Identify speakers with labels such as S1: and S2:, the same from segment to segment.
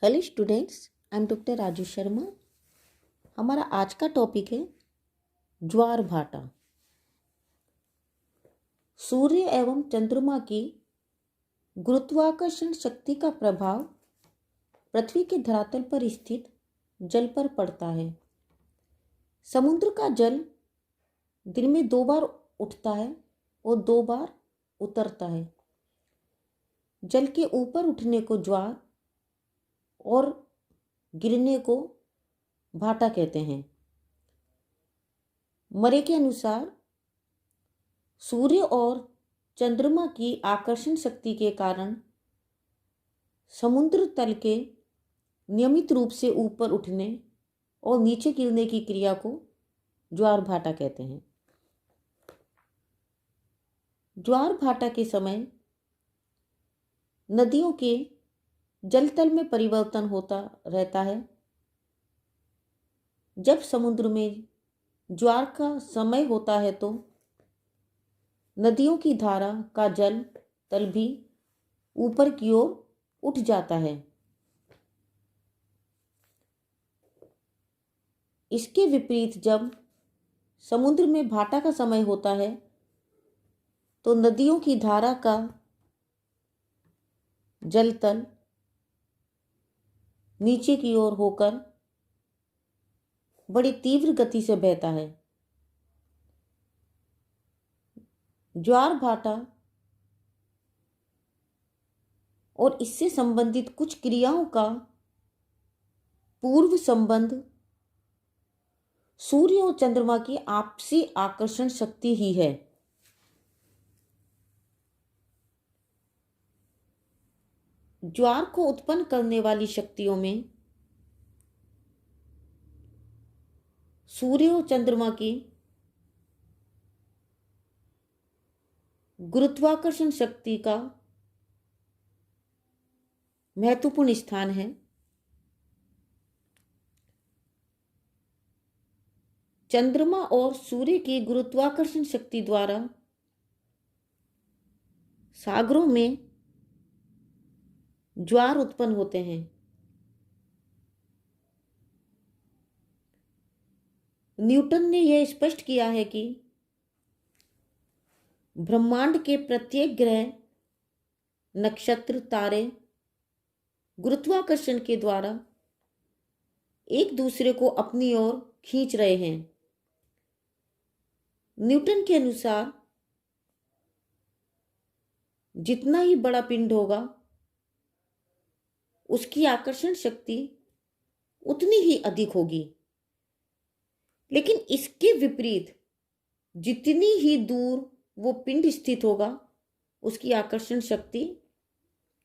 S1: Hello students, I am doctor Raju Sharma. हमारा आज का टॉपिक है ज्वार भाटा। सूर्य एवं चंद्रमा की गुरुत्वाकर्षण शक्ति का प्रभाव पृथ्वी के धरातल पर स्थित जल पर पड़ता है। समुद्र का जल दिन में 2 बार उठता है और 2 बार उतरता है। जल के ऊपर उठने को ज्वार और गिरने को भाटा कहते हैं। मरे के अनुसार सूर्य और चंद्रमा की आकर्षण शक्ति के कारण समुद्र तल के नियमित रूप से ऊपर उठने और नीचे गिरने की क्रिया को ज्वार भाटा कहते हैं। ज्वार भाटा के समय नदियों के जलतल में परिवर्तन होता रहता है। जब समुद्र में ज्वार का समय होता है तो नदियों की धारा का जल तल भी ऊपर की ओर उठ जाता है। इसके विपरीत जब समुद्र में भाटा का समय होता है तो नदियों की धारा का जल तल नीचे की ओर होकर बड़ी तीव्र गति से बहता है। ज्वार भाटा और इससे संबंधित कुछ क्रियाओं का पूर्व संबंध सूर्य और चंद्रमा की आपसी आकर्षण शक्ति ही है। ज्वार को उत्पन्न करने वाली शक्तियों में सूर्य और चंद्रमा की गुरुत्वाकर्षण शक्ति का महत्वपूर्ण स्थान है। चंद्रमा और सूर्य की गुरुत्वाकर्षण शक्ति द्वारा सागरों में ज्वार उत्पन्न होते हैं। न्यूटन ने यह स्पष्ट किया है कि ब्रह्मांड के प्रत्येक ग्रह, नक्षत्र, तारे गुरुत्वाकर्षण के द्वारा एक दूसरे को अपनी ओर खींच रहे हैं। न्यूटन के अनुसार जितना ही बड़ा पिंड होगा उसकी आकर्षण शक्ति उतनी ही अधिक होगी, लेकिन इसके विपरीत जितनी ही दूर वो पिंड स्थित होगा उसकी आकर्षण शक्ति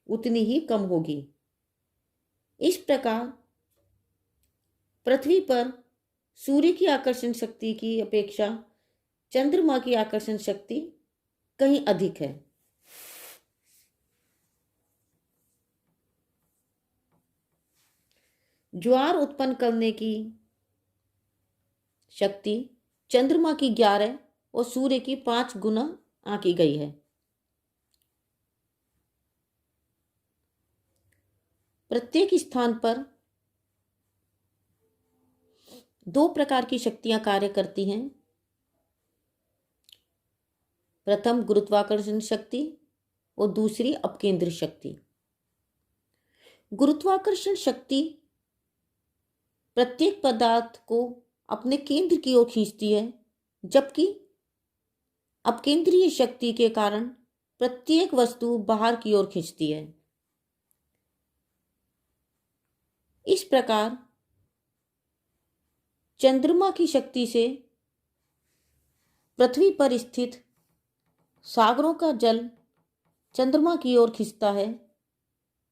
S1: उतनी ही कम होगी। इस प्रकार पृथ्वी पर सूर्य की आकर्षण शक्ति की अपेक्षा चंद्रमा की आकर्षण शक्ति कहीं अधिक है। ज्वार उत्पन्न करने की शक्ति चंद्रमा की 11 और सूर्य की 5 गुना आंकी गई है। प्रत्येक स्थान पर 2 प्रकार की शक्तियां कार्य करती हैं। प्रथम गुरुत्वाकर्षण शक्ति और दूसरी अपकेंद्र शक्ति। गुरुत्वाकर्षण शक्ति प्रत्येक पदार्थ को अपने केंद्र की ओर खींचती है, जबकि अपकेंद्रीय शक्ति के कारण प्रत्येक वस्तु बाहर की ओर खींचती है। इस प्रकार चंद्रमा की शक्ति से पृथ्वी पर स्थित सागरों का जल चंद्रमा की ओर खींचता है,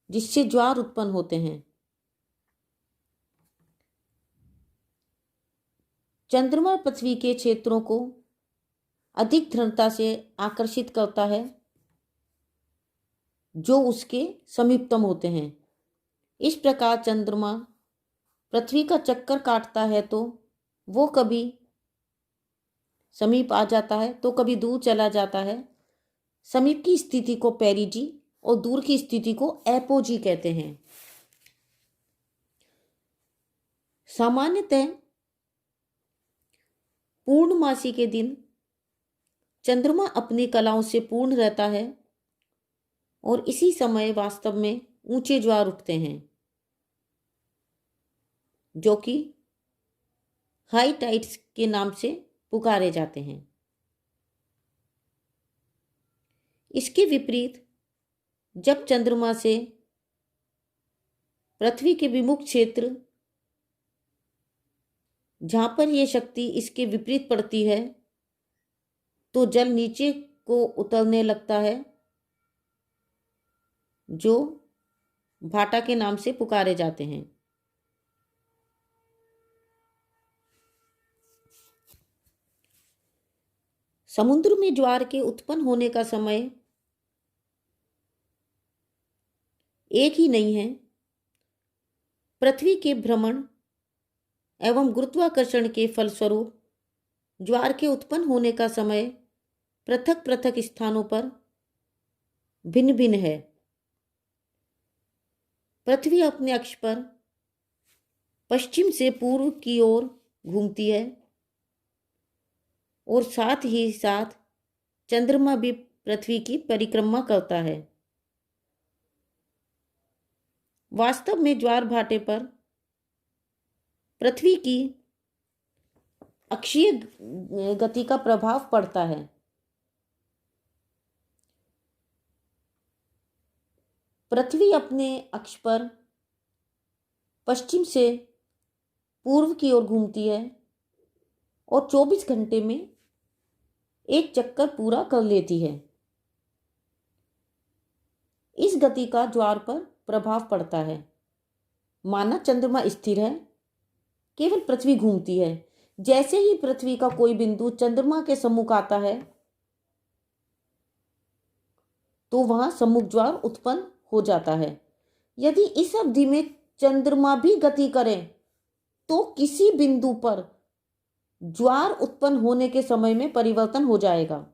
S1: जिससे ज्वार उत्पन्न होते हैं। चंद्रमा पृथ्वी के क्षेत्रों को अधिक दृढ़ता से आकर्षित करता है जो उसके समीपतम होते हैं। इस प्रकार चंद्रमा पृथ्वी का चक्कर काटता है तो वो कभी समीप आ जाता है तो कभी दूर चला जाता है। समीप की स्थिति को पेरिजी और दूर की स्थिति को एपोजी कहते हैं। सामान्यतः पूर्णमासी के दिन चंद्रमा अपनी कलाओं से पूर्ण रहता है और इसी समय वास्तव में ऊंचे ज्वार उठते हैं जो कि हाई टाइड्स के नाम से पुकारे जाते हैं। इसके विपरीत जब चंद्रमा से पृथ्वी के विमुख क्षेत्र जहां पर यह शक्ति इसके विपरीत पड़ती है तो जल नीचे को उतरने लगता है जो भाटा के नाम से पुकारे जाते हैं। समुद्र में ज्वार के उत्पन्न होने का समय एक ही नहीं है। पृथ्वी के भ्रमण एवं गुरुत्वाकर्षण के फलस्वरूप ज्वार के उत्पन्न होने का समय पृथक पृथक स्थानों पर भिन्न भिन्न है। पृथ्वी अपने अक्ष पर पश्चिम से पूर्व की ओर घूमती है और साथ ही साथ चंद्रमा भी पृथ्वी की परिक्रमा करता है। वास्तव में ज्वार भाटे पर पृथ्वी की अक्षीय गति का प्रभाव पड़ता है। पृथ्वी अपने अक्ष पर पश्चिम से पूर्व की ओर घूमती है और 24 घंटे में एक चक्कर पूरा कर लेती है। इस गति का ज्वार पर प्रभाव पड़ता है। माना चंद्रमा स्थिर है, केवल पृथ्वी घूमती है। जैसे ही पृथ्वी का कोई बिंदु चंद्रमा के सम्मुख आता है तो वहां सम्मुख ज्वार उत्पन्न हो जाता है। यदि इस अवधि में चंद्रमा भी गति करे तो किसी बिंदु पर ज्वार उत्पन्न होने के समय में परिवर्तन हो जाएगा।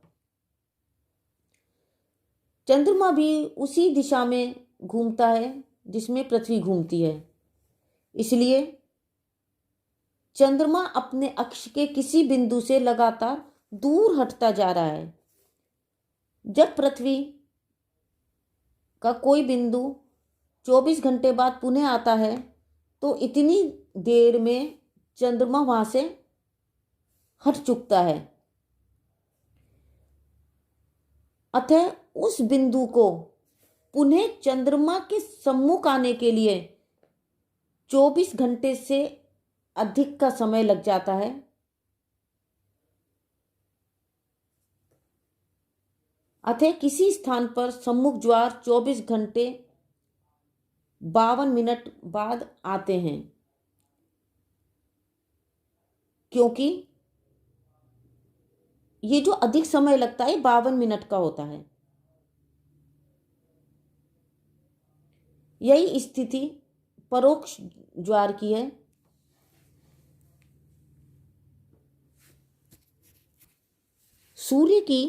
S1: चंद्रमा भी उसी दिशा में घूमता है जिसमें पृथ्वी घूमती है। इसलिए चंद्रमा अपने अक्ष के किसी बिंदु से लगातार दूर हटता जा रहा है। जब पृथ्वी का कोई बिंदु 24 घंटे बाद पुनः आता है तो इतनी देर में चंद्रमा वहां से हट चुकता है। अतः उस बिंदु को पुनः चंद्रमा के सम्मुख आने के लिए 24 घंटे से अधिक का समय लग जाता है। अतः किसी स्थान पर सम्मुख ज्वार 24 घंटे 52 मिनट बाद आते हैं, क्योंकि ये जो अधिक समय लगता है 52 मिनट का होता है। यही स्थिति परोक्ष ज्वार की है। सूर्य की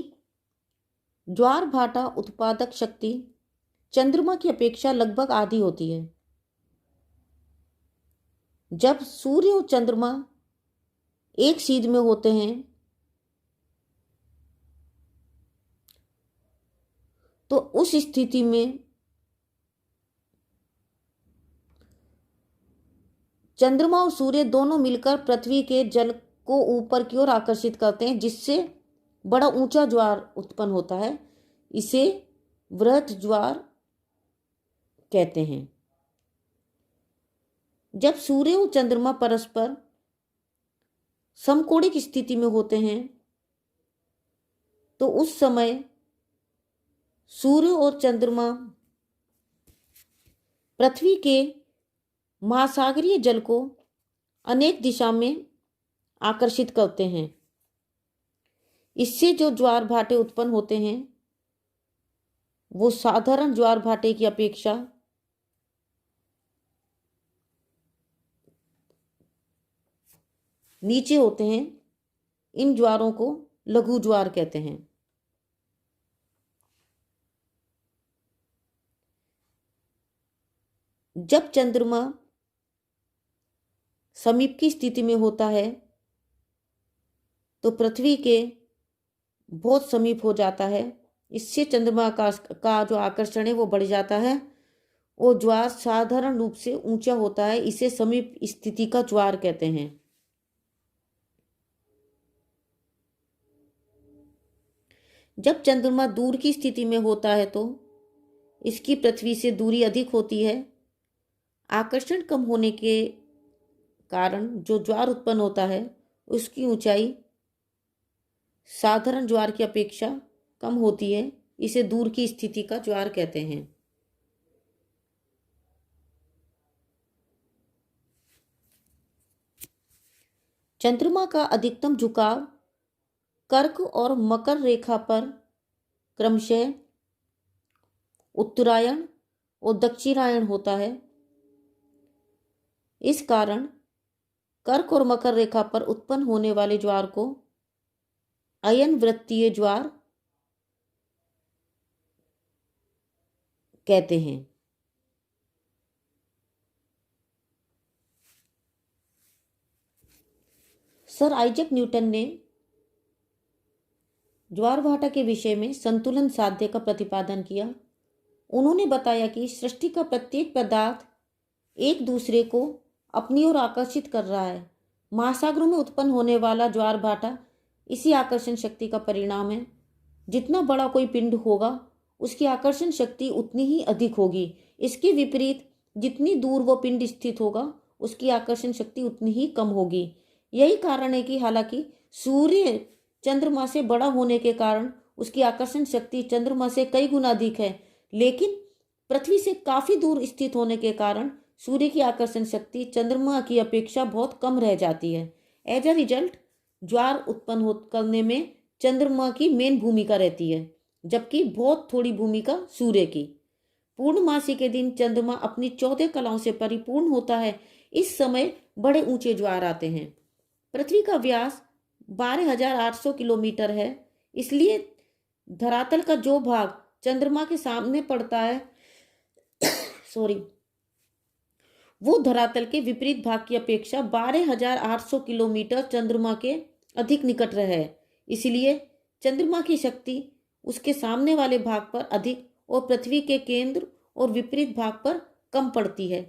S1: ज्वार भाटा उत्पादक शक्ति चंद्रमा की अपेक्षा लगभग आधी होती है। जब सूर्य और चंद्रमा एक सीध में होते हैं तो उस स्थिति में चंद्रमा और सूर्य दोनों मिलकर पृथ्वी के जल को ऊपर की ओर आकर्षित करते हैं, जिससे बड़ा ऊंचा ज्वार उत्पन्न होता है। इसे वृहत ज्वार कहते हैं। जब सूर्य और चंद्रमा परस्पर समकोणिक स्थिति में होते हैं तो उस समय सूर्य और चंद्रमा पृथ्वी के महासागरीय जल को अनेक दिशा में आकर्षित करते हैं। इससे जो ज्वार भाटे उत्पन्न होते हैं वो साधारण ज्वार भाटे की अपेक्षा नीचे होते हैं। इन ज्वारों को लघु ज्वार कहते हैं। जब चंद्रमा समीप की स्थिति में होता है तो पृथ्वी के बहुत समीप हो जाता है। इससे चंद्रमा का जो आकर्षण है वो बढ़ जाता है और ज्वार साधारण रूप से ऊंचा होता है। इसे समीप स्थिति का ज्वार कहते हैं। जब चंद्रमा दूर की स्थिति में होता है तो इसकी पृथ्वी से दूरी अधिक होती है। आकर्षण कम होने के कारण जो ज्वार उत्पन्न होता है उसकी ऊंचाई साधारण ज्वार की अपेक्षा कम होती है। इसे दूर की स्थिति का ज्वार कहते हैं। चंद्रमा का अधिकतम झुकाव कर्क और मकर रेखा पर क्रमशः उत्तरायण और दक्षिणायण होता है। इस कारण कर्क और मकर रेखा पर उत्पन्न होने वाले ज्वार को अयन वृत्तीय ज्वार कहते हैं। सर आइजैक न्यूटन ने ज्वार भाटा के विषय में संतुलन साध्य का प्रतिपादन किया। उन्होंने बताया कि सृष्टि का प्रत्येक पदार्थ एक दूसरे को अपनी ओर आकर्षित कर रहा है। महासागरों में उत्पन्न होने वाला ज्वार भाटा इसी आकर्षण शक्ति का परिणाम है। जितना बड़ा कोई पिंड होगा उसकी आकर्षण शक्ति उतनी ही अधिक होगी। इसके विपरीत जितनी दूर वो पिंड स्थित होगा उसकी आकर्षण शक्ति उतनी ही कम होगी। यही कारण है कि हालांकि सूर्य चंद्रमा से बड़ा होने के कारण उसकी आकर्षण शक्ति चंद्रमा से कई गुना अधिक है, लेकिन पृथ्वी से काफी दूर स्थित होने के कारण सूर्य की आकर्षण शक्ति चंद्रमा की अपेक्षा बहुत कम रह जाती है। एज अ रिजल्ट ज्वार उत्पन्न करने में चंद्रमा की मेन भूमिका रहती है, जबकि बहुत थोड़ी भूमिका सूर्य की। पूर्णमासी के दिन चंद्रमा अपनी 14 कलाओं से परिपूर्ण होता है। इस समय बड़े ऊंचे ज्वार आते हैं। पृथ्वी का व्यास 12,800 किलोमीटर है, इसलिए धरातल का जो भाग चंद्रमा के सामने पड़ता है वो धरातल के विपरीत भाग की अपेक्षा 12,800 किलोमीटर चंद्रमा के अधिक निकट है। इसलिए चंद्रमा की शक्ति उसके सामने वाले भाग पर अधिक और पृथ्वी के केंद्र और विपरीत भाग पर कम पड़ती है।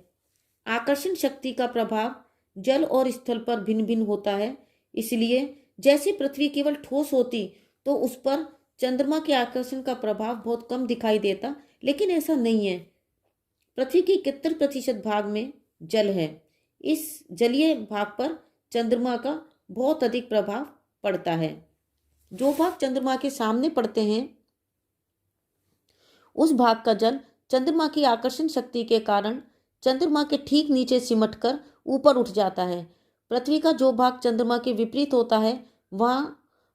S1: आकर्षण शक्ति का प्रभाव जल और स्थल पर भिन्न भिन्न होता है। इसलिए जैसे पृथ्वी केवल ठोस होती तो उस पर चंद्रमा के आकर्षण का प्रभाव बहुत कम दिखाई देता, लेकिन ऐसा नहीं है। पृथ्वी के 71% भाग में जल है। इस जलीय भाग पर चंद्रमा का बहुत अधिक प्रभाव पड़ता है। जो भाग चंद्रमा के सामने पड़ते हैं उस भाग का जल चंद्रमा की आकर्षण शक्ति के कारण चंद्रमा के ठीक नीचे सिमटकर ऊपर उठ जाता है। पृथ्वी का जो भाग चंद्रमा के विपरीत होता है वहां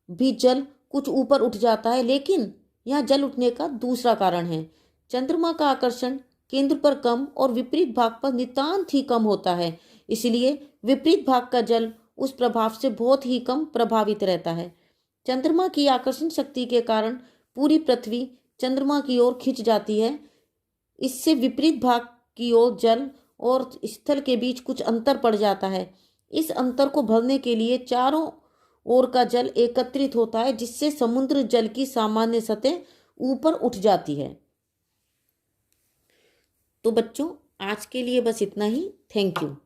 S1: भी जल कुछ ऊपर उठ जाता है, लेकिन यह जल उठने का दूसरा कारण है। चंद्रमा का आकर्षण केंद्र पर कम और विपरीत भाग पर नितांत ही कम होता है, इसलिए विपरीत भाग का जल उस प्रभाव से बहुत ही कम प्रभावित रहता है। चंद्रमा की आकर्षण शक्ति के कारण पूरी पृथ्वी चंद्रमा की ओर खिंच जाती है। इससे विपरीत भाग की ओर जल और स्थल के बीच कुछ अंतर पड़ जाता है। इस अंतर को भरने के लिए चारों ओर का जल एकत्रित होता है, जिससे समुद्र जल की सामान्य सतह ऊपर उठ जाती है। तो बच्चों आज के लिए बस इतना ही। Thank you.